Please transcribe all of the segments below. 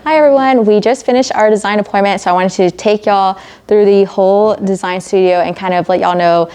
Hi everyone, we just finished our design appointment, so I wanted to take y'all through the whole design studio and kind of let y'all know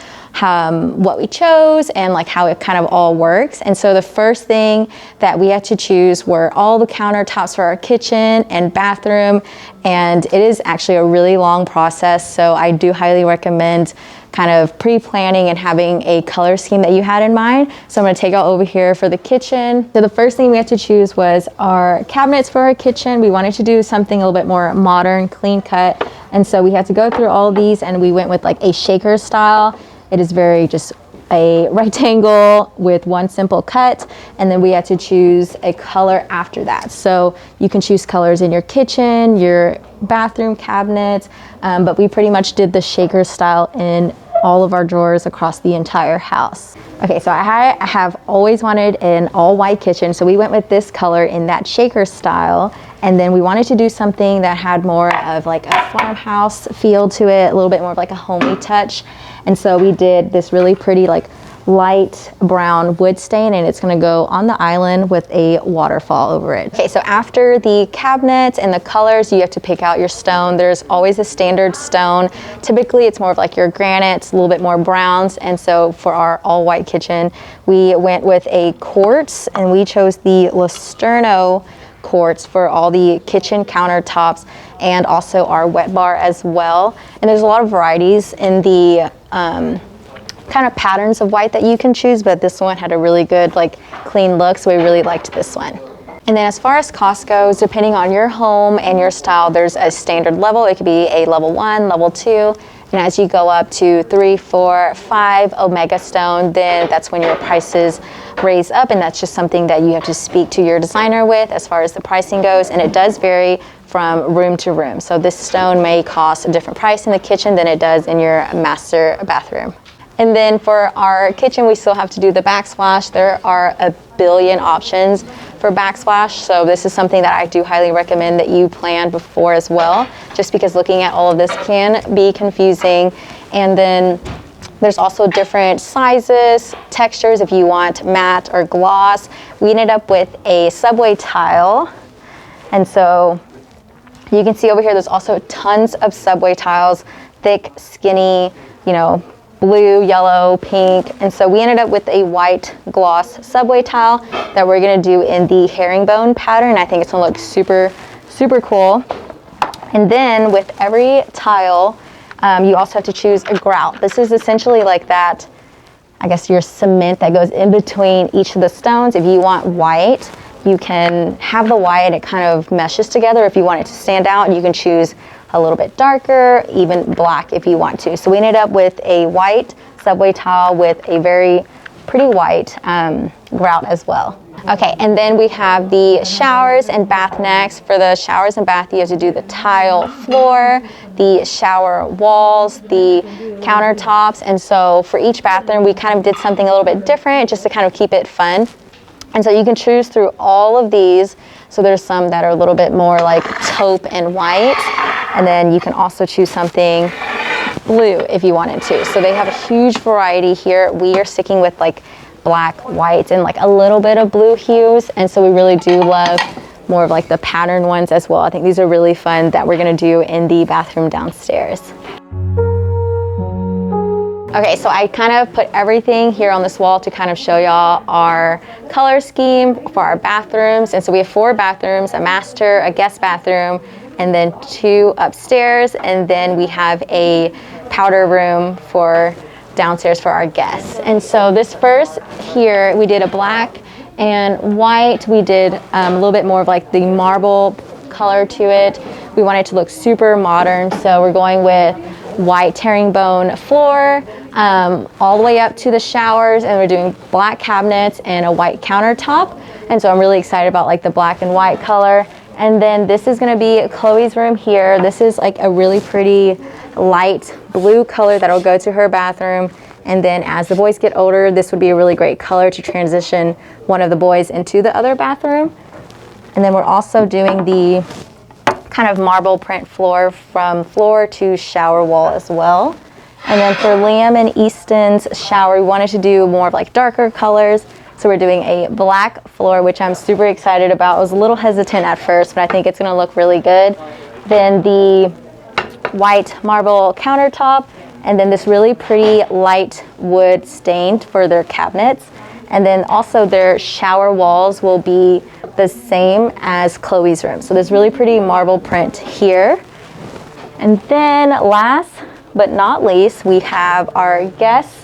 what we chose and like how it kind of all works. And so the first thing that we had to choose were all the countertops for our kitchen and bathroom, and it is actually a really long process, so I do highly recommend kind of pre-planning and having a color scheme that you had in mind. So I'm gonna take y'all over here for the kitchen. So the first thing we had to choose was our cabinets for our kitchen. We wanted to do something a little bit more modern, clean cut. And so we had to go through all these, and we went with like a shaker style. It is very just a rectangle with one simple cut, and then we had to choose a color after that. So you can choose colors in your kitchen, your bathroom cabinets, but we pretty much did the shaker style in all of our drawers across the entire house. Okay, so I have always wanted an all white kitchen, so we went with this color in that shaker style. And then we wanted to do something that had more of like a farmhouse feel to it, a little bit more of like a homey touch. And so we did this really pretty like light brown wood stain, and it's gonna go on the island with a waterfall over it. Okay, so after the cabinets and the colors, you have to pick out your stone. There's always a standard stone. Typically it's more of like your granites, a little bit more browns. And so for our all white kitchen, we went with a quartz, and we chose the Lusterno quartz for all the kitchen countertops and also our wet bar as well. And there's a lot of varieties in the kind of patterns of white that you can choose, but this one had a really good like clean look, so we really liked this one. And then as far as cost goes, depending on your home and your style, there's a standard level. It could be a level 1, level 2, and as you go up to 3, 4, 5 Omega stone, then that's when your prices raise up, and that's just something that you have to speak to your designer with as far as the pricing goes, and it does vary from room to room. So this stone may cost a different price in the kitchen than it does in your master bathroom. And then for our kitchen, we still have to do the backsplash. There are a billion options for backsplash, so this is something that I do highly recommend that you plan before as well, just because looking at all of this can be confusing. And then there's also different sizes, textures if you want matte or gloss. We ended up with a subway tile, and so you can see over here there's also tons of subway tiles, thick, skinny, you know, blue, yellow, pink. And so we ended up with a white gloss subway tile that we're gonna do in the herringbone pattern. I think it's gonna look super, super cool. And then with every tile, you also have to choose a grout. This is essentially like that, I guess, your cement that goes in between each of the stones. If you want white, you can have the white and it kind of meshes together. If you want it to stand out, you can choose a little bit darker, even black if you want to. So we ended up with a white subway tile with a very pretty white grout as well. Okay, and then we have the showers and bath next. For the showers and bath, you have to do the tile floor, the shower walls, the countertops. And so for each bathroom, we kind of did something a little bit different just to kind of keep it fun. And so you can choose through all of these. So there's some that are a little bit more like taupe and white. And then you can also choose something blue if you wanted to. So they have a huge variety here. We are sticking with like black, white, and like a little bit of blue hues. And so we really do love more of like the pattern ones as well. I think these are really fun that we're gonna do in the bathroom downstairs. Okay, so I kind of put everything here on this wall to kind of show y'all our color scheme for our bathrooms. And so we have 4 bathrooms, a master, a guest bathroom, and then 2 upstairs. And then we have a powder room for downstairs for our guests. And so this first here, we did a black and white. We did a little bit more of like the marble color to it. We want it to look super modern, so we're going with white herringbone floor all the way up to the showers, and we're doing black cabinets and a white countertop. And so I'm really excited about like the black and white color. And then this is gonna be Chloe's room here. This is like a really pretty light blue color that'll go to her bathroom. And then as the boys get older, this would be a really great color to transition one of the boys into the other bathroom. And then we're also doing the kind of marble print floor from floor to shower wall as well. And then for Liam and Easton's shower, we wanted to do more of like darker colors. So we're doing a black floor, which I'm super excited about. I was a little hesitant at first, but I think it's gonna look really good. Then the white marble countertop, and then this really pretty light wood stained for their cabinets. And then also their shower walls will be the same as Chloe's room. So there's really pretty marble print here. And then last but not least, we have our guest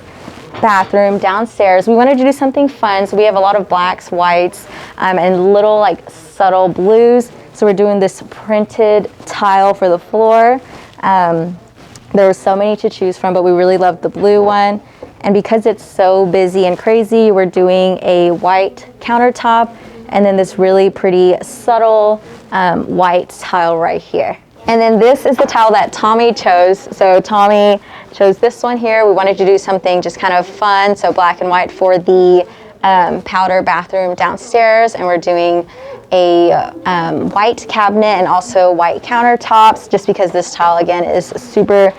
bathroom downstairs. We wanted to do something fun, so we have a lot of blacks, whites, and little like subtle blues. So we're doing this printed tile for the floor. There were so many to choose from, but we really loved the blue one. And because it's so busy and crazy, we're doing a white countertop and then this really pretty subtle white tile right here. And then this is the tile that Tommy chose. So Tommy chose this one here. We wanted to do something just kind of fun, so black and white for the powder bathroom downstairs, and we're doing a white cabinet and also white countertops, just because this tile again is super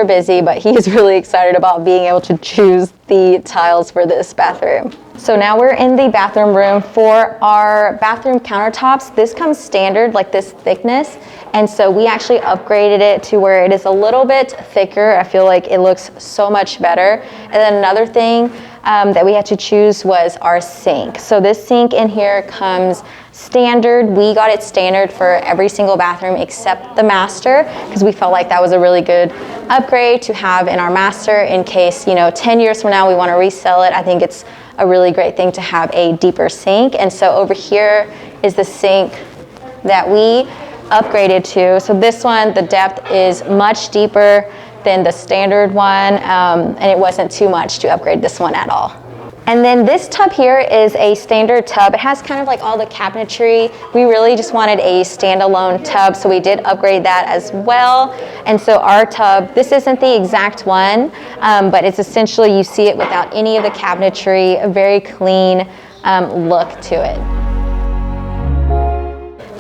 busy, but he's really excited about being able to choose the tiles for this bathroom. So now we're in the bathroom room. For our bathroom countertops, this comes standard, like this thickness, and so we actually upgraded it to where it is a little bit thicker. I feel like it looks so much better. And then another thing that we had to choose was our sink. So this sink in here comes standard. We got it standard for every single bathroom except the master, because we felt like that was a really good upgrade to have in our master in case, 10 years from now we want to resell it. I think it's a really great thing to have a deeper sink. And so over here is the sink that we upgraded to. So this one, the depth is much deeper than the standard one, and it wasn't too much to upgrade this one at all. And then this tub here is a standard tub. It has kind of like all the cabinetry. We really just wanted a standalone tub, so we did upgrade that as well. And so our tub, this isn't the exact one, but it's essentially, you see it without any of the cabinetry, a very clean look to it.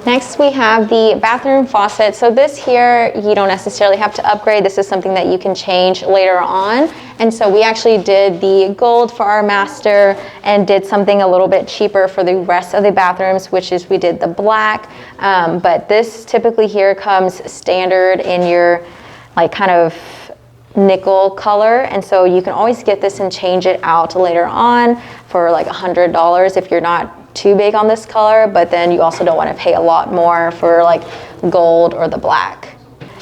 Next, we have the bathroom faucet. So this here, you don't necessarily have to upgrade. This is something that you can change later on. And so we actually did the gold for our master and did something a little bit cheaper for the rest of the bathrooms, which is we did the black. But this typically here comes standard in your like kind of nickel color. And so you can always get this and change it out later on for like $100 if you're not too big on this color, but then you also don't want to pay a lot more for like gold or the black.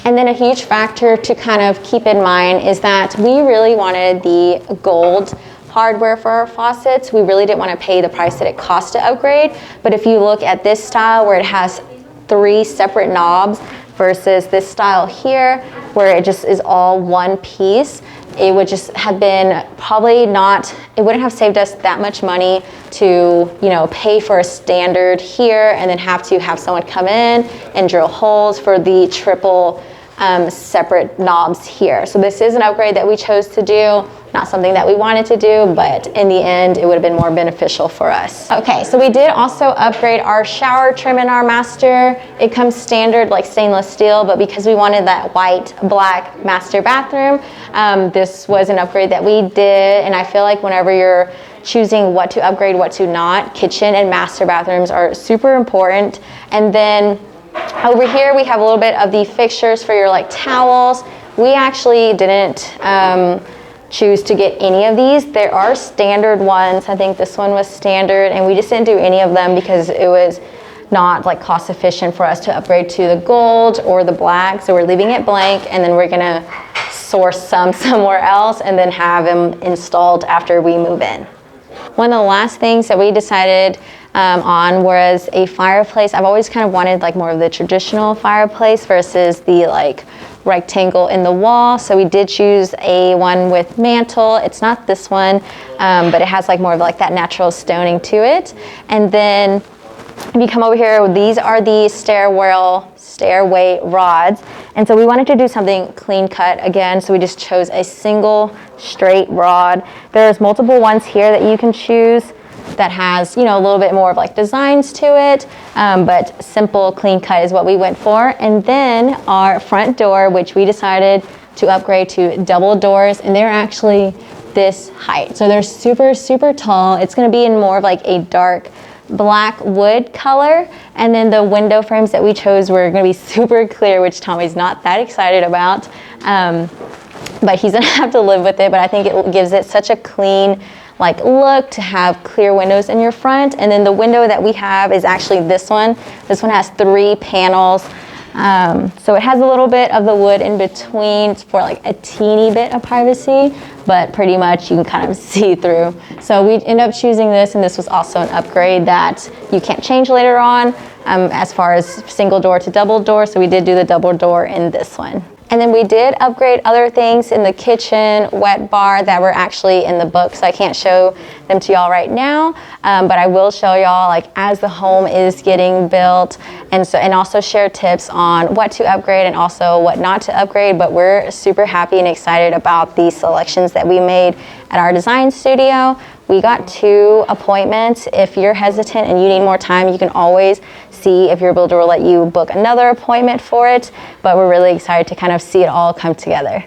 And then a huge factor to kind of keep in mind is that we really wanted the gold hardware for our faucets. We really didn't want to pay the price that it cost to upgrade. But if you look at this style where it has 3 separate knobs versus this style here where it just is all one piece, it would just have been probably not, it wouldn't have saved us that much money to, pay for a standard here and then have to have someone come in and drill holes for the triple separate knobs here. So this is an upgrade that we chose to do, not something that we wanted to do, but in the end, it would have been more beneficial for us. Okay, so we did also upgrade our shower trim in our master. It comes standard like stainless steel, but because we wanted that white, black master bathroom, this was an upgrade that we did. And I feel like whenever you're choosing what to upgrade, what to not, kitchen and master bathrooms are super important. And then over here, we have a little bit of the fixtures for your like towels. We actually didn't choose to get any of these. There are standard ones. I think this one was standard, and we just didn't do any of them because it was not like cost efficient for us to upgrade to the gold or the black. So we're leaving it blank, and then we're gonna source some somewhere else and then have them installed after we move in. One of the last things that we decided on was a fireplace. I've always kind of wanted like more of the traditional fireplace versus the like rectangle in the wall. So we did choose a one with mantle. It's not this one, but it has like more of like that natural stoning to it. And then if you come over here, these are the stairway rods. And so we wanted to do something clean cut again. So we just chose a single straight rod. There's multiple ones here that you can choose that has, a little bit more of like designs to it, but simple clean cut is what we went for. And then our front door, which we decided to upgrade to double doors, and they're actually this height. So they're super, super tall. It's gonna be in more of like a dark black wood color. And then the window frames that we chose were gonna be super clear, which Tommy's not that excited about. But he's gonna have to live with it. But I think it gives it such a clean like look to have clear windows in your front. And then the window that we have is actually this one. This one has 3 panels. So it has a little bit of the wood in between for like a teeny bit of privacy, but pretty much you can kind of see through. So we ended up choosing this, and this was also an upgrade that you can't change later on as far as single door to double door. So we did do the double door in this one. And then we did upgrade other things in the kitchen, wet bar, that were actually in the book, so I can't show them to y'all right now, but I will show y'all like as the home is getting built, and also share tips on what to upgrade and also what not to upgrade. But we're super happy and excited about these selections that we made at our design studio. We got 2 appointments. If you're hesitant and you need more time, you can always see if your builder will let you book another appointment for it. But we're really excited to kind of see it all come together.